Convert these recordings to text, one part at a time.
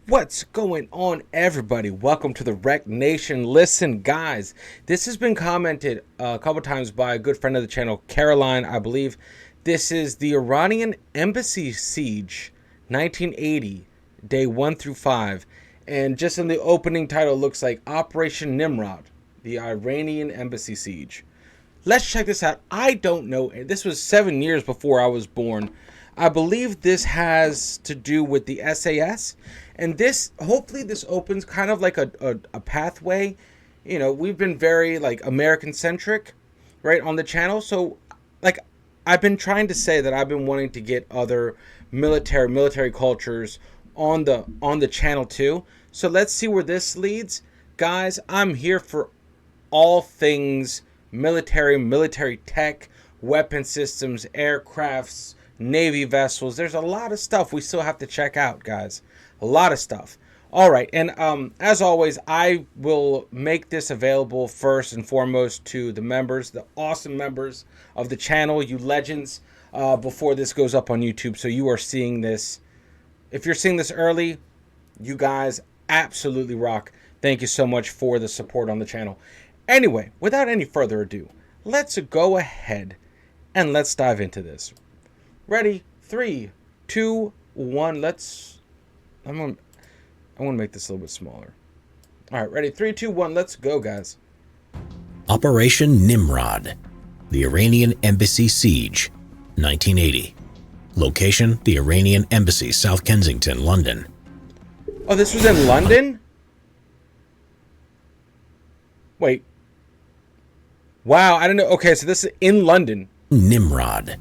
What's going on, everybody? Welcome to the Rec Nation. Listen, guys, this has been commented a couple times by a good friend of the channel, Caroline, I believe. This is the Iranian Embassy Siege, 1980, day 1 through 5. And just in the opening title, it looks like Operation Nimrod, the Iranian Embassy Siege. Let's check this out. I don't know. This was 7 years before I was born. I believe this has to do with the SAS. And this, hopefully this opens kind of like a pathway. You know, we've been very like American centric, right, on the channel. So like I've been trying to say that I've been wanting to get other military cultures on the channel too. So let's see where this leads. Guys, I'm here for all things military tech, weapon systems, aircrafts, Navy vessels. There's a lot of stuff we still have to check out, guys. A lot of stuff. All right, and as always, I will make this available first and foremost to the members, the awesome members of the channel, you legends, before this goes up on YouTube. So you are seeing this. If you're seeing this early, you guys absolutely rock. Thank you so much for the support on the channel. Anyway, without any further ado, let's go ahead and let's dive into this. Ready? 3, 2, 1. I'm gonna make this a little bit smaller. All right, ready? 3, 2, 1. Let's go, guys. Operation Nimrod, the Iranian Embassy Siege, 1980. Location: the Iranian Embassy, South Kensington, London. Oh, this was in London? Wait. Wow, I don't know. Okay, so this is in London. Nimrod,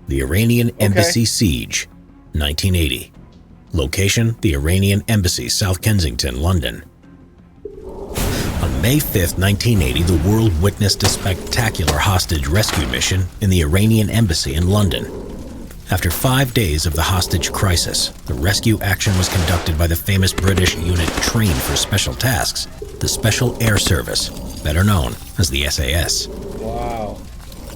the Iranian Embassy Siege, 1980. Location: the Iranian Embassy, South Kensington, London. On May 5th, 1980, the world witnessed a spectacular hostage rescue mission in the Iranian Embassy in London. After 5 days of the hostage crisis, the rescue action was conducted by the famous British unit trained for special tasks, the Special Air Service, better known as the SAS. Wow.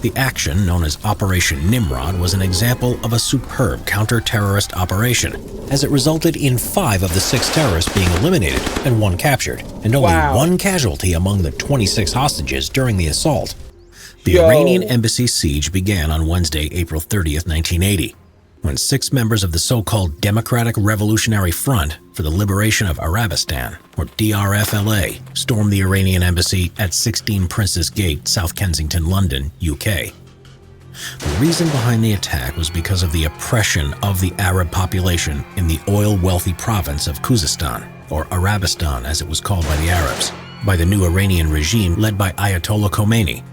The action, known as Operation Nimrod, was an example of a superb counter-terrorist operation, as it resulted in 5 of the 6 terrorists being eliminated and 1 captured, and only 1 casualty among the 26 hostages during the assault. The Iranian Embassy Siege began on Wednesday, April 30th, 1980, when 6 members of the so-called Democratic Revolutionary Front for the Liberation of Arabistan, or DRFLA, stormed the Iranian embassy at 16 Princes Gate, South Kensington, London, UK. The reason behind the attack was because of the oppression of the Arab population in the oil-wealthy province of Khuzestan, or Arabistan as it was called by the Arabs, by the new Iranian regime led by Ayatollah Khomeini.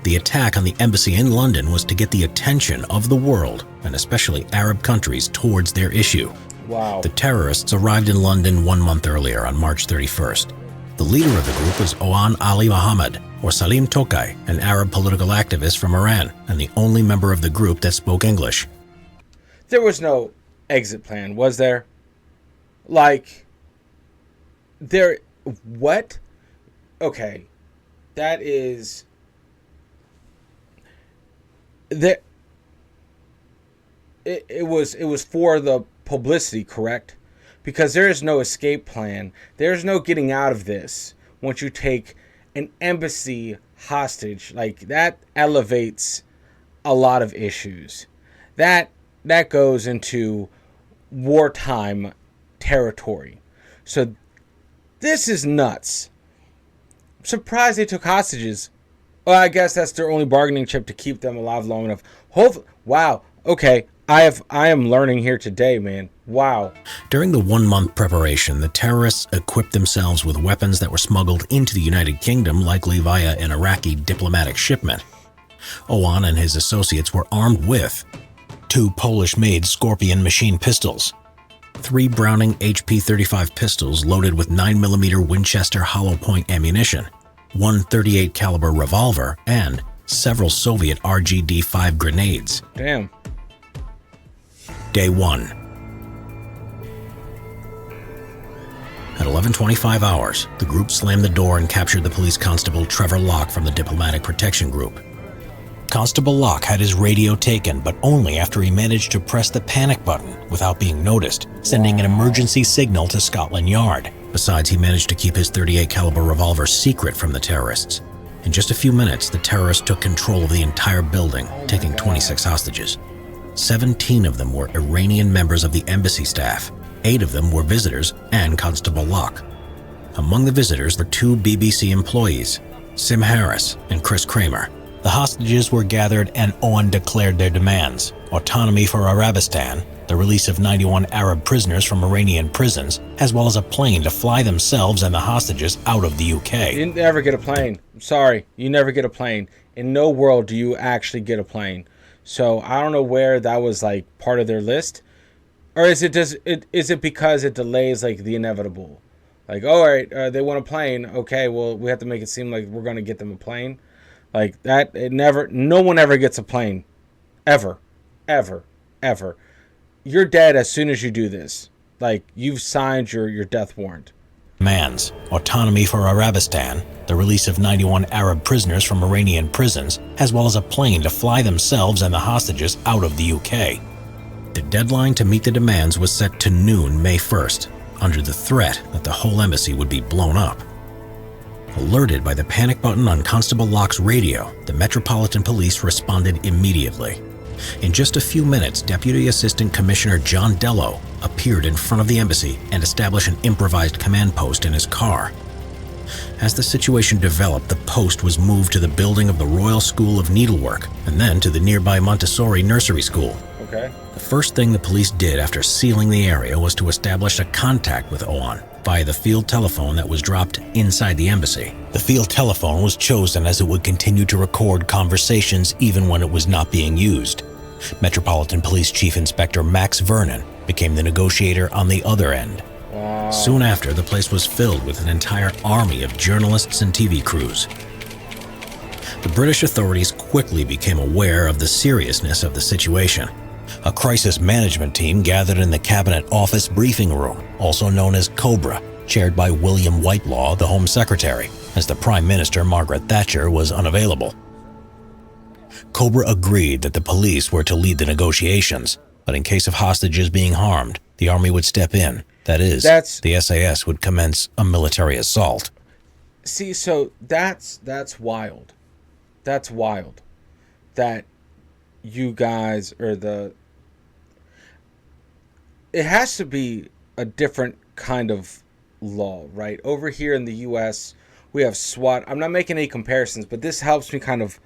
The attack on the embassy in London was to get the attention of the world, and especially Arab countries, towards their issue. Wow. The terrorists arrived in London 1 month earlier, on March 31st. The leader of the group was Oan Ali Mohammed, or Salim Tokay, an Arab political activist from Iran, and the only member of the group that spoke English. There was no exit plan, was there? Like, what? Okay. That is... It was for the publicity, correct? Because there is no escape plan. There's no getting out of this once you take an embassy hostage. Like, that elevates a lot of issues. That goes into wartime territory. So this is nuts. I'm surprised they took hostages. Well, I guess that's their only bargaining chip to keep them alive long enough. Wow. Okay. I am learning here today, man. Wow. During the 1-month preparation, the terrorists equipped themselves with weapons that were smuggled into the United Kingdom, likely via an Iraqi diplomatic shipment. Owan and his associates were armed with 2 Polish-made Scorpion machine pistols, 3 Browning HP-35 pistols loaded with 9mm Winchester hollow point ammunition, 1 .38 caliber revolver, and several Soviet RGD-5 grenades. Damn. Day 1. At 11:25 hours, the group slammed the door and captured the police constable Trevor Locke from the Diplomatic Protection Group. Constable Locke had his radio taken, but only after he managed to press the panic button without being noticed sending an emergency signal to Scotland Yard. Besides, he managed to keep his .38 caliber revolver secret from the terrorists. In just a few minutes, the terrorists took control of the entire building, taking 26 hostages. 17 of them were Iranian members of the embassy staff. 8 of them were visitors and Constable Locke. Among the visitors were 2 BBC employees, Sim Harris and Chris Kramer. The hostages were gathered and Owen declared their demands: autonomy for Arabistan, the release of 91 Arab prisoners from Iranian prisons, as well as a plane to fly themselves and the hostages out of the UK. You never get a plane. I'm sorry, you never get a plane. In no world do you actually get a plane. So I don't know where that was like part of their list. Or is it because it delays like the inevitable? Like, all right, they want a plane. Okay, well, we have to make it seem like we're going to get them a plane. Like that, no one ever gets a plane. Ever. Ever. Ever. You're dead as soon as you do this. Like, you've signed your death warrant. Demands: autonomy for Arabistan, the release of 91 Arab prisoners from Iranian prisons, as well as a plane to fly themselves and the hostages out of the UK. The deadline to meet the demands was set to noon, May 1st, under the threat that the whole embassy would be blown up. Alerted by the panic button on Constable Locke's radio, the Metropolitan Police responded immediately. In just a few minutes, Deputy Assistant Commissioner John Dello appeared in front of the embassy and established an improvised command post in his car. As the situation developed, the post was moved to the building of the Royal School of Needlework and then to the nearby Montessori Nursery School. Okay. The first thing the police did after sealing the area was to establish a contact with Owen via the field telephone that was dropped inside the embassy. The field telephone was chosen as it would continue to record conversations even when it was not being used. Metropolitan Police Chief Inspector Max Vernon became the negotiator on the other end. Wow. Soon after, the place was filled with an entire army of journalists and TV crews. The British authorities quickly became aware of the seriousness of the situation. A crisis management team gathered in the Cabinet Office briefing room, also known as COBRA, chaired by William Whitelaw, the Home Secretary, as the Prime Minister, Margaret Thatcher, was unavailable. COBRA agreed that the police were to lead the negotiations, but in case of hostages being harmed, the Army would step in. That is, the SAS would commence a military assault. See, so that's wild. That's wild. That you guys are it has to be a different kind of law, right? Over here in the U.S., we have SWAT. I'm not making any comparisons, but this helps me kind of...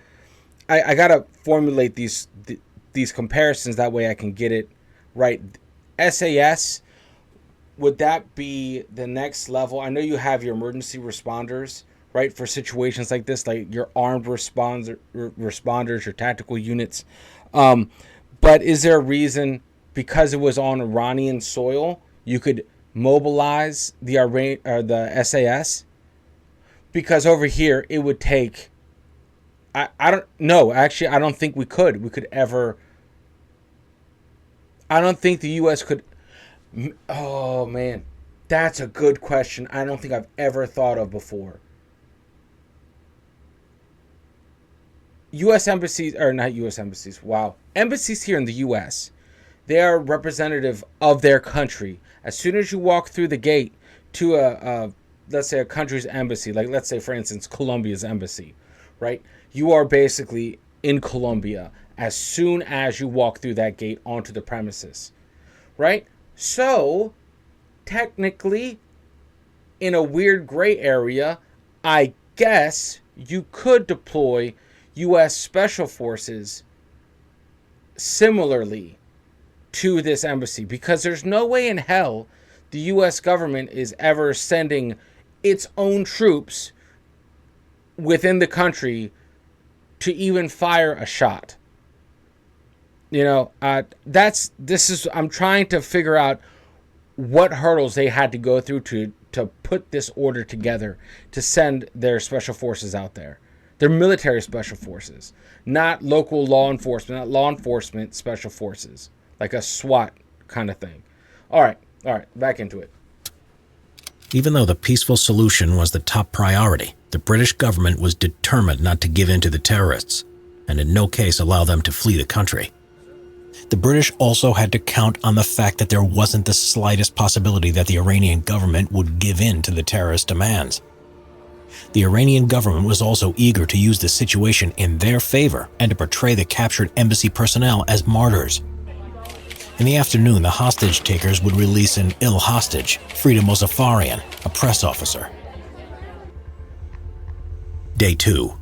I got to formulate these comparisons, that way I can get it right. SAS, would that be the next level? I know you have your emergency responders, right, for situations like this, like your armed responders, your tactical units. But is there a reason, because it was on Iranian soil, you could mobilize the SAS? Because over here, it would take... I don't know. Actually, I don't think we could ever... I don't think the U.S. could... Oh, man. That's a good question. I don't think I've ever thought of before. U.S. embassies, or not U.S. embassies, wow. Embassies here in the U.S., they are representative of their country. As soon as you walk through the gate to let's say a country's embassy, like let's say, for instance, Colombia's embassy, right? You are basically in Colombia as soon as you walk through that gate onto the premises, right? So, technically, in a weird gray area, I guess you could deploy U.S. Special Forces similarly to this embassy, because there's no way in hell the U.S. government is ever sending its own troops within the country to even fire a shot. You know, I'm trying to figure out what hurdles they had to go through to put this order together to send their special forces out there. They're military special forces, not local law enforcement, not law enforcement special forces, like a SWAT kind of thing. All right, back into it. Even though the peaceful solution was the top priority, the British government was determined not to give in to the terrorists, and in no case allow them to flee the country. The British also had to count on the fact that there wasn't the slightest possibility that the Iranian government would give in to the terrorist demands. The Iranian government was also eager to use the situation in their favor and to portray the captured embassy personnel as martyrs. In the afternoon, the hostage takers would release an ill hostage, Frida Mozaffarian, a press officer. Day 2.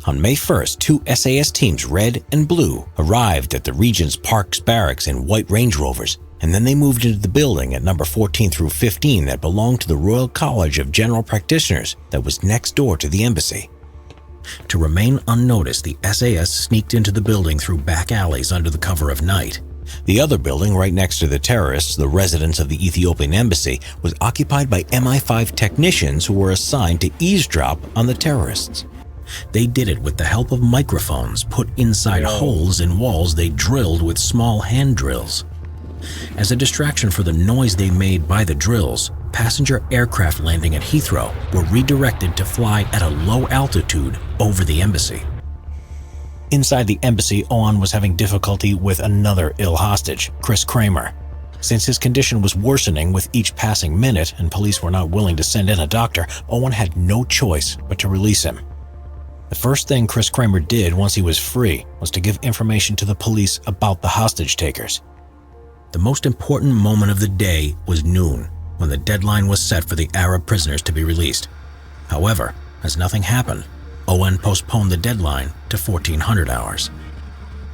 On May 1st, 2 SAS teams, red and blue, arrived at the Regent's Park's barracks in white Range Rovers, and then they moved into the building at number 14 through 15 that belonged to the Royal College of General Practitioners that was next door to the embassy. To remain unnoticed, the SAS sneaked into the building through back alleys under the cover of night. The other building right next to the terrorists, the residence of the Ethiopian embassy, was occupied by MI5 technicians who were assigned to eavesdrop on the terrorists. They did it with the help of microphones put inside holes in walls they drilled with small hand drills. As a distraction for the noise they made by the drills, passenger aircraft landing at Heathrow were redirected to fly at a low altitude over the embassy. Inside the embassy, Owen was having difficulty with another ill hostage, Chris Kramer. Since his condition was worsening with each passing minute and police were not willing to send in a doctor, Owen had no choice but to release him. The first thing Chris Kramer did once he was free was to give information to the police about the hostage takers. The most important moment of the day was noon, when the deadline was set for the Arab prisoners to be released. However, as nothing happened, Owen postponed the deadline to 1400 hours.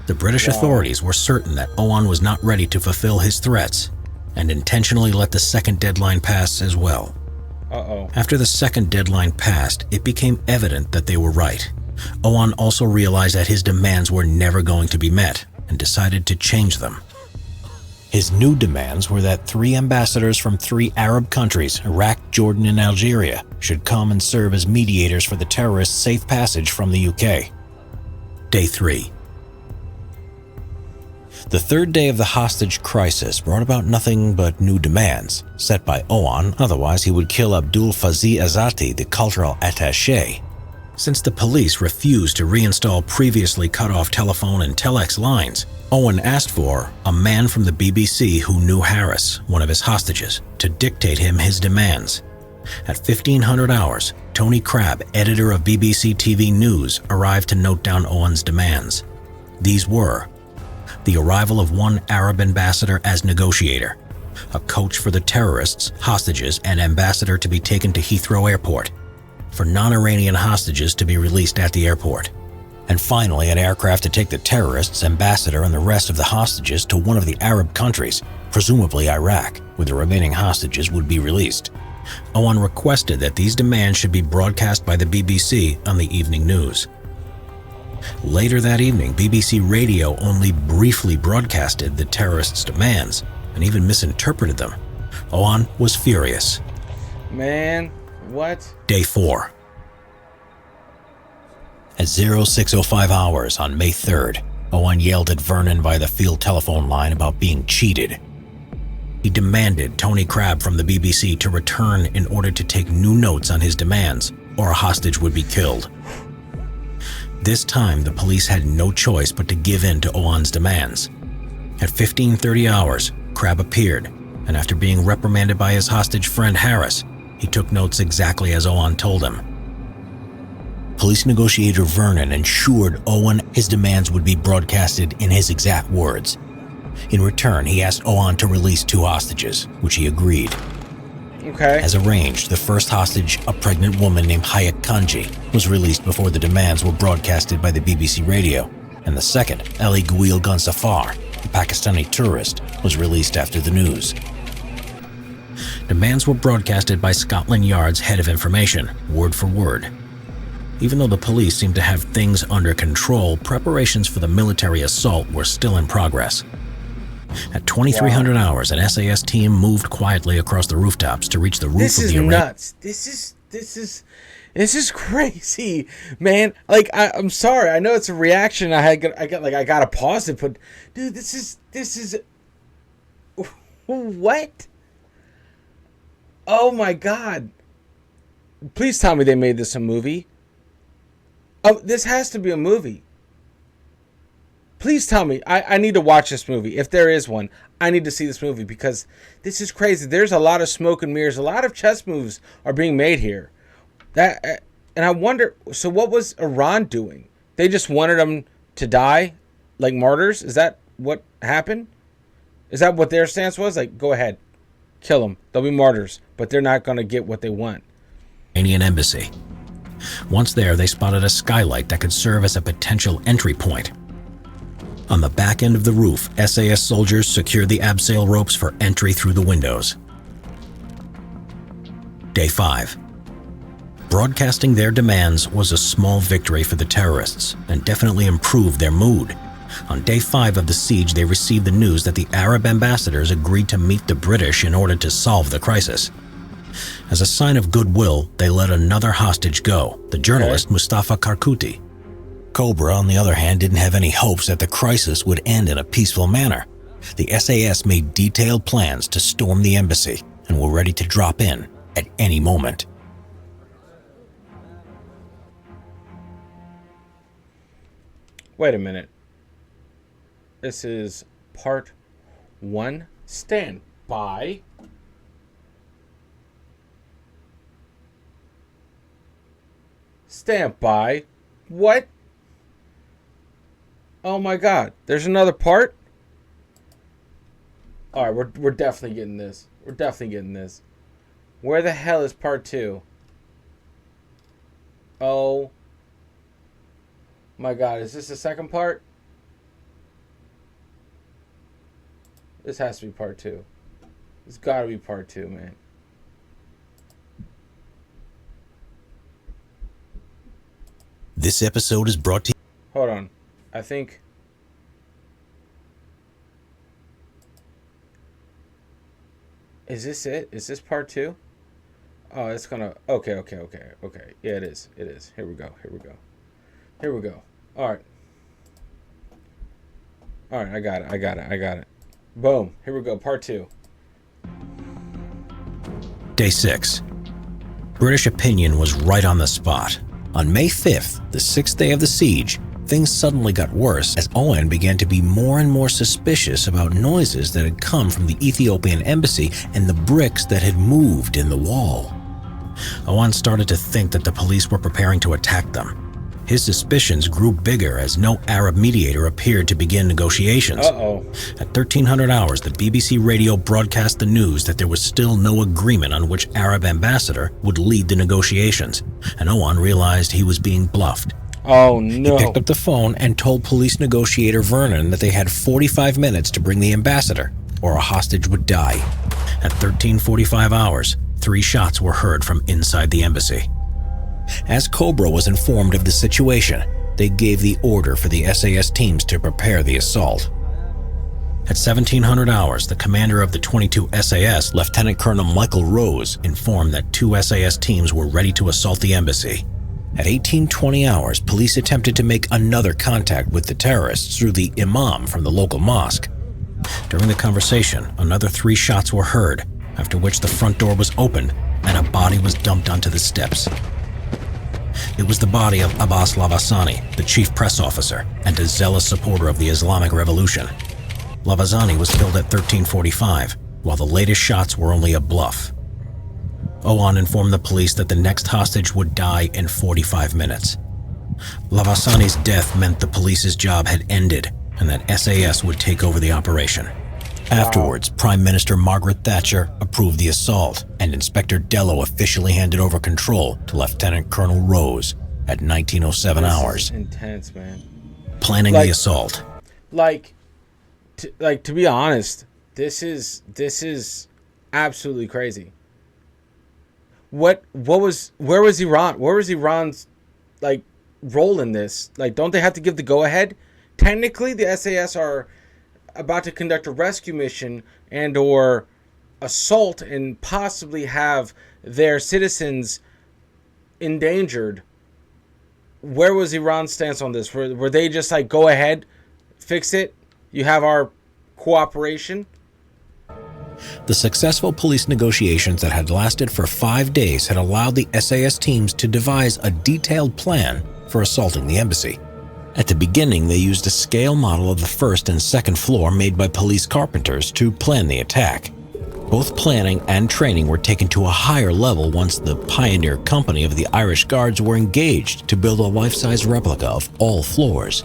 The British authorities were certain that Owen was not ready to fulfill his threats and intentionally let the second deadline pass as well. After the second deadline passed, it became evident that they were right. Owen also realized that his demands were never going to be met and decided to change them. His new demands were that 3 ambassadors from 3 Arab countries, Iraq, Jordan, and Algeria, should come and serve as mediators for the terrorists' safe passage from the UK. Day 3. The third day of the hostage crisis brought about nothing but new demands, set by Owen, otherwise he would kill Abdul Fazi Azati, the cultural attaché. Since the police refused to reinstall previously cut-off telephone and telex lines, Owen asked for a man from the BBC who knew Harris, one of his hostages, to dictate him his demands. At 1500 hours, Tony Crabb, editor of BBC TV News, arrived to note down Owen's demands. These were the arrival of 1 Arab ambassador as negotiator, a coach for the terrorists, hostages, and ambassador to be taken to Heathrow Airport, for non-Iranian hostages to be released at the airport, and finally an aircraft to take the terrorists, ambassador, and the rest of the hostages to one of the Arab countries, presumably Iraq, where the remaining hostages would be released. Owen requested that these demands should be broadcast by the BBC on the evening news. Later that evening, BBC Radio only briefly broadcasted the terrorists' demands and even misinterpreted them. Owen was furious. Man, what? Day 4. At 0605 hours on May 3rd, Owen yelled at Vernon via the field telephone line about being cheated. He demanded Tony Crabb from the BBC to return in order to take new notes on his demands, or a hostage would be killed. This time, the police had no choice but to give in to Owen's demands. At 1530 hours, Crabb appeared, and after being reprimanded by his hostage friend Harris, he took notes exactly as Owen told him. Police negotiator Vernon ensured Owen his demands would be broadcasted in his exact words. In return, he asked Owen to release 2 hostages, which he agreed. Okay. As arranged, the first hostage, a pregnant woman named Hayat Kanji, was released before the demands were broadcasted by the BBC Radio, and the second, Ali Guil Gunsafar, a Pakistani tourist, was released after the news. Demands were broadcasted by Scotland Yard's head of information, word for word. Even though the police seemed to have things under control, preparations for the military assault were still in progress. At 2300 hours, an SAS team moved quietly across the rooftops to reach the roof of the arena. This is nuts. This is crazy, man. Like, I'm sorry. I know it's a reaction. I gotta pause it, but dude, this is what? Oh my God! Please tell me they made this a movie. Oh, this has to be a movie. Please tell me. I need to watch this movie. If there is one, I need to see this movie because this is crazy. There's a lot of smoke and mirrors. A lot of chess moves are being made here. And I wonder, so what was Iran doing? They just wanted them to die like martyrs? Is that what happened? Is that what their stance was? Like, go ahead, kill them. They'll be martyrs, but they're not going to get what they want. Iranian embassy. Once there, they spotted a skylight that could serve as a potential entry point. On the back end of the roof, SAS soldiers secured the abseil ropes for entry through the windows. Day 5. Broadcasting their demands was a small victory for the terrorists and definitely improved their mood. On day 5 of the siege, they received the news that the Arab ambassadors agreed to meet the British in order to solve the crisis. As a sign of goodwill, they let another hostage go, the journalist Mustafa Karkuti. Cobra, on the other hand, didn't have any hopes that the crisis would end in a peaceful manner. The SAS made detailed plans to storm the embassy and were ready to drop in at any moment. Wait a minute. This is part 1. Stand by. Stand by. What? Oh my god. There's another part? Alright, we're definitely getting this. We're definitely getting this. Where the hell is part 2? Oh my god, is this the second part? This has to be part 2. It's gotta be part 2, man. This episode is brought to you. Hold on. I think... Is this it? Is this part 2? Oh, it's gonna... Okay. Yeah, it is. It is. Here we go. Alright. Alright, I got it. Boom. Here we go. Part 2. Day 6. British opinion was right on the spot. On May 5th, the 6th day of the siege, things suddenly got worse as Owen began to be more and more suspicious about noises that had come from the Ethiopian embassy and the bricks that had moved in the wall. Owen started to think that the police were preparing to attack them. His suspicions grew bigger as no Arab mediator appeared to begin negotiations. At 1300 hours, the BBC radio broadcast the news that there was still no agreement on which Arab ambassador would lead the negotiations, and Owen realized he was being bluffed. Oh no. He picked up the phone and told police negotiator Vernon that they had 45 minutes to bring the ambassador, or a hostage would die. At 1345 hours, 3 shots were heard from inside the embassy. As Cobra was informed of the situation, they gave the order for the SAS teams to prepare the assault. At 1700 hours, the commander of the 22 SAS, Lieutenant Colonel Michael Rose, informed that 2 SAS teams were ready to assault the embassy. At 1820 hours, police attempted to make another contact with the terrorists through the imam from the local mosque. During the conversation, another 3 shots were heard, after which the front door was opened and a body was dumped onto the steps. It was the body of Abbas Lavasani, the chief press officer and a zealous supporter of the Islamic Revolution. Lavasani was killed at 1345, while the latest shots were only a bluff. Owan informed the police that the next hostage would die in 45 minutes. Lavasani's death meant the police's job had ended and that SAS would take over the operation. Afterwards, Prime Minister Margaret Thatcher approved the assault, and Inspector Dello officially handed over control to Lieutenant Colonel Rose at 1907 hours. Intense, man. Planning the assault. To be honest, this is absolutely crazy. Where was Iran? Where was Iran's role in this? Don't they have to give the go ahead? Technically, the SAS are about to conduct a rescue mission and or assault and possibly have their citizens endangered. Where was Iran's stance on this? Were they just go ahead, fix it, you have our cooperation? The successful police negotiations that had lasted for 5 days had allowed the SAS teams to devise a detailed plan for assaulting the embassy. At the beginning, they used a scale model of the first and second floor made by police carpenters to plan the attack. Both planning and training were taken to a higher level once the pioneer company of the Irish Guards were engaged to build a life-size replica of all floors.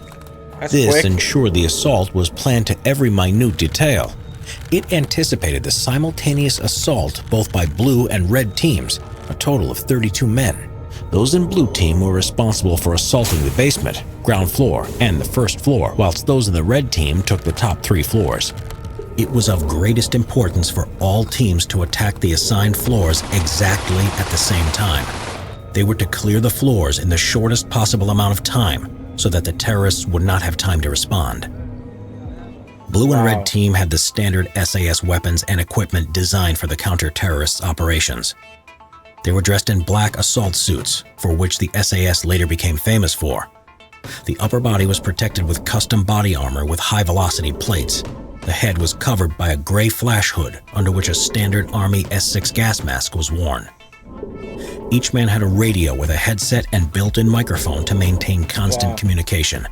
This quick. ensured the assault was planned to every minute detail. It anticipated the simultaneous assault both by blue and red teams, a total of 32 men. Those in blue team were responsible for assaulting the basement, ground floor, and the first floor, whilst those in the red team took the top 3 floors. It was of greatest importance for all teams to attack the assigned floors exactly at the same time. They were to clear the floors in the shortest possible amount of time so that the terrorists would not have time to respond. Blue and red team had the standard SAS weapons and equipment designed for the counter-terrorist operations. They were dressed in black assault suits, for which the SAS later became famous for. The upper body was protected with custom body armor with high-velocity plates. The head was covered by a gray flash hood under which a standard Army S6 gas mask was worn. Each man had a radio with a headset and built-in microphone to maintain constant communication.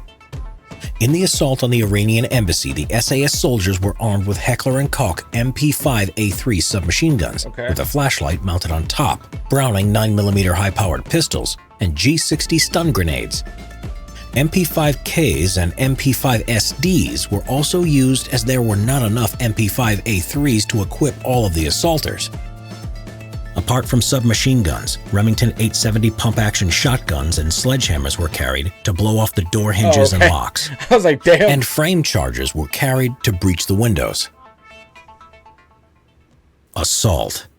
In the assault on the Iranian embassy, the SAS soldiers were armed with Heckler & Koch MP5A3 submachine guns with a flashlight mounted on top, Browning 9mm high-powered pistols, and G60 stun grenades. MP5Ks and MP5SDs were also used as there were not enough MP5A3s to equip all of the assaulters. Apart from submachine guns, Remington 870 pump-action shotguns and sledgehammers were carried to blow off the door hinges and locks. I was like, damn. And frame charges were carried to breach the windows. Assault.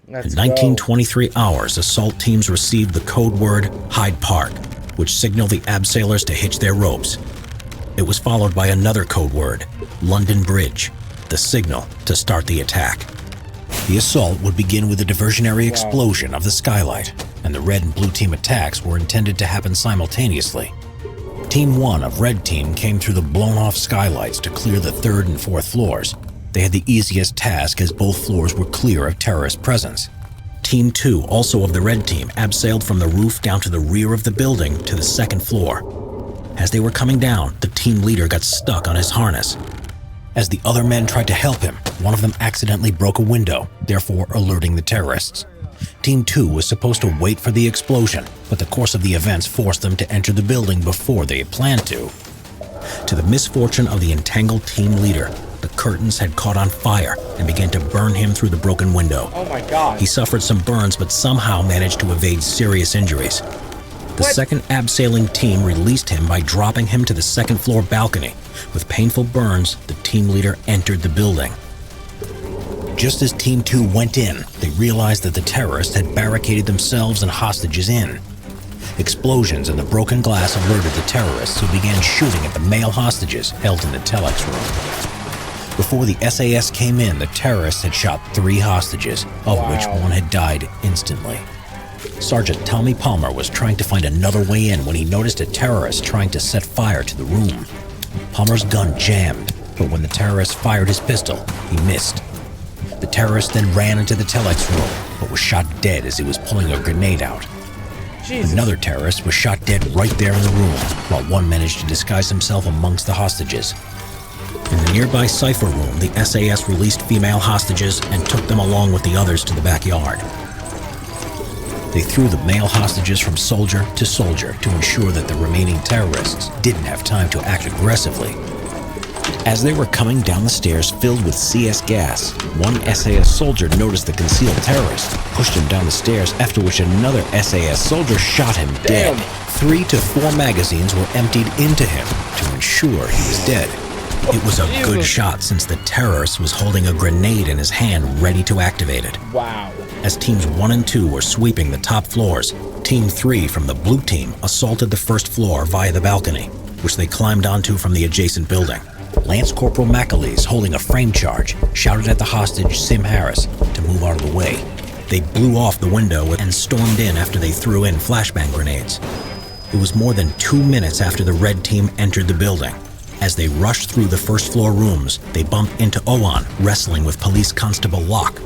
In 1923 hours, assault teams received the code word Hyde Park, which signaled the abseilers to hitch their ropes. It was followed by another code word, London Bridge, the signal to start the attack. The assault would begin with a diversionary explosion of the skylight, and the red and blue team attacks were intended to happen simultaneously. Team 1 of Red Team came through the blown-off skylights to clear the 3rd and 4th floors. They had the easiest task as both floors were clear of terrorist presence. Team 2, also of the Red Team, abseiled from the roof down to the rear of the building to the 2nd floor. As they were coming down, the team leader got stuck on his harness. As the other men tried to help him, one of them accidentally broke a window, therefore alerting the terrorists. Team 2 was supposed to wait for the explosion, but the course of the events forced them to enter the building before they had planned to. To the misfortune of the entangled team leader, the curtains had caught on fire and began to burn him through the broken window. Oh my God. He suffered some burns but somehow managed to evade serious injuries. The second abseiling team released him by dropping him to the 2nd floor balcony. With painful burns, the team leader entered the building. Just as Team 2 went in, they realized that the terrorists had barricaded themselves and hostages in. Explosions and the broken glass alerted the terrorists, who began shooting at the male hostages held in the telex room. Before the SAS came in, the terrorists had shot 3 hostages, of which one had died instantly. Sergeant Tommy Palmer was trying to find another way in when he noticed a terrorist trying to set fire to the room. Palmer's gun jammed, but when the terrorist fired his pistol, he missed. The terrorist then ran into the telex room, but was shot dead as he was pulling a grenade out. Jesus. Another terrorist was shot dead right there in the room, while one managed to disguise himself amongst the hostages. In the nearby cipher room, the SAS released female hostages and took them along with the others to the backyard. They threw the male hostages from soldier to soldier to ensure that the remaining terrorists didn't have time to act aggressively. As they were coming down the stairs filled with CS gas, one SAS soldier noticed the concealed terrorist, pushed him down the stairs, after which another SAS soldier shot him dead. 3 to 4 magazines were emptied into him to ensure he was dead. It was a good shot since the terrorist was holding a grenade in his hand ready to activate it. Wow. As teams 1 and 2 were sweeping the top floors, Team 3 from the blue team assaulted the 1st floor via the balcony, which they climbed onto from the adjacent building. Lance Corporal McAleese, holding a frame charge, shouted at the hostage Sim Harris to move out of the way. They blew off the window and stormed in after they threw in flashbang grenades. It was more than 2 minutes after the red team entered the building. As they rushed through the 1st floor rooms, they bumped into Owen wrestling with Police Constable Locke.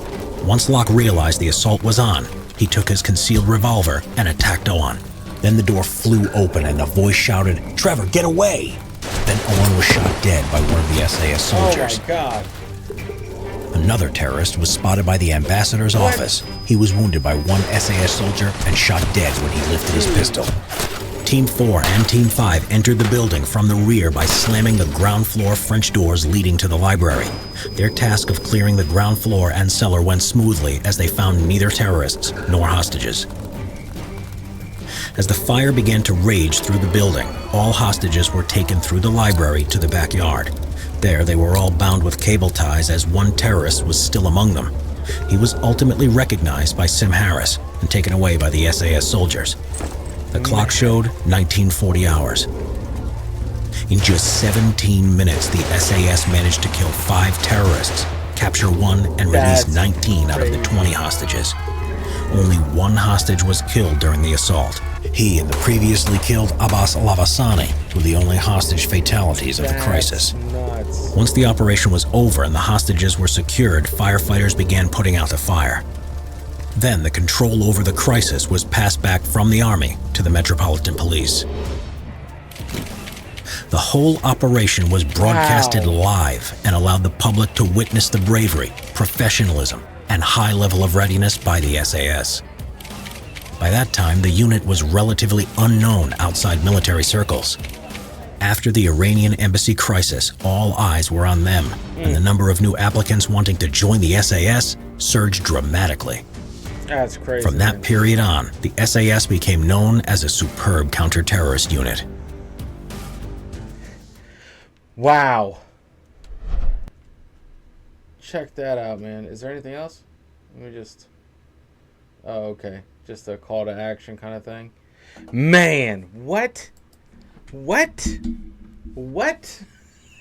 Once Locke realized the assault was on, he took his concealed revolver and attacked Owen. Then the door flew open and a voice shouted, "Trevor, get away!" Then Owen was shot dead by one of the SAS soldiers. Oh my God. Another terrorist was spotted by the ambassador's office. He was wounded by one SAS soldier and shot dead when he lifted his pistol. Team 4 and Team 5 entered the building from the rear by slamming the ground floor French doors leading to the library. Their task of clearing the ground floor and cellar went smoothly as they found neither terrorists nor hostages. As the fire began to rage through the building, all hostages were taken through the library to the backyard. There, they were all bound with cable ties as one terrorist was still among them. He was ultimately recognized by Sim Harris and taken away by the SAS soldiers. The clock showed 1940 hours. In just 17 minutes, the SAS managed to kill 5 terrorists, capture 1, and release 19 out of the 20 hostages. Only 1 hostage was killed during the assault. He and the previously killed Abbas Lavasani were the only hostage fatalities of the crisis. Nuts. Once the operation was over and the hostages were secured, firefighters began putting out the fire. Then the control over the crisis was passed back from the Army to the Metropolitan Police. The whole operation was broadcasted live and allowed the public to witness the bravery, professionalism, and high level of readiness by the SAS. By that time, the unit was relatively unknown outside military circles. After the Iranian embassy crisis, all eyes were on them, and the number of new applicants wanting to join the SAS surged dramatically. That's crazy. From that period on, the SAS became known as a superb counter-terrorist unit. Wow. Check that out, man. Is there anything else? Let me just... Oh, okay. Just a call to action kind of thing. Man, what?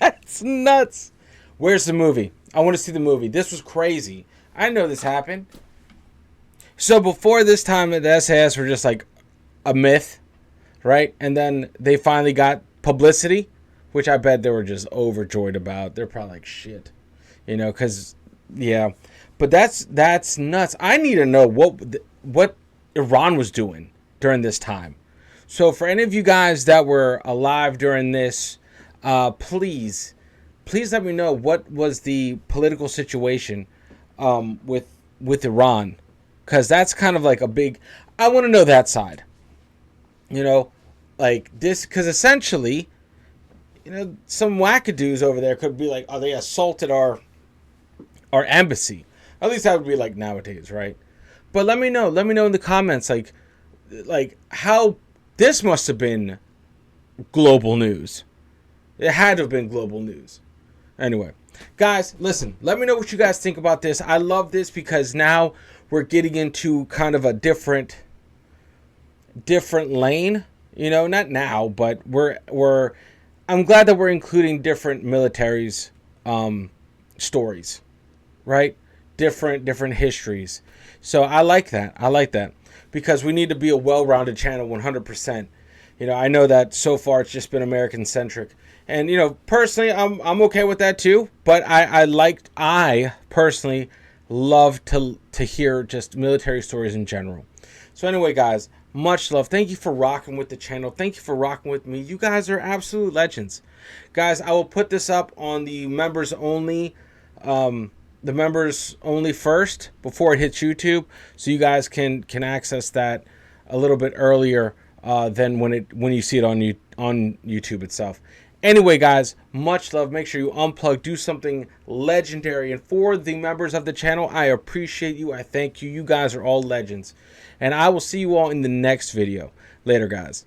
That's nuts. Where's the movie? I want to see the movie. This was crazy. I know this happened. So before this time, the SAS were just like a myth, right? And then they finally got publicity, which I bet they were just overjoyed about. They're probably like, shit, because, yeah. But that's nuts. I need to know what Iran was doing during this time. So for any of you guys that were alive during this, please let me know what was the political situation with Iran, because that's kind of like a big. I want to know that side. Like this, because essentially, some wackadoos over there could be like, oh, they assaulted our embassy. At least that would be like nowadays, right? But let me know in the comments, like how this must have been global news. It had to have been global news. Anyway, guys, listen, let me know what you guys think about this. I love this because now we're getting into kind of a different lane, not now, but I'm glad that we're including different militaries' stories, right? Different histories. So I like that because we need to be a well-rounded channel 100%. I know that so far it's just been American centric, and personally I'm okay with that too, but I personally love to hear just military stories in general. So anyway, guys, much love. Thank you for rocking with the channel. Thank you for rocking with me. You guys are absolute legends. Guys, I will put this up on the members only first before it hits YouTube, so you guys can access that a little bit earlier than when you see it on YouTube itself. Anyway, guys, much love. Make sure you unplug, do something legendary, and for the members of the channel, I appreciate you. I thank you. You guys are all legends, and I will see you all in the next video. Later, guys.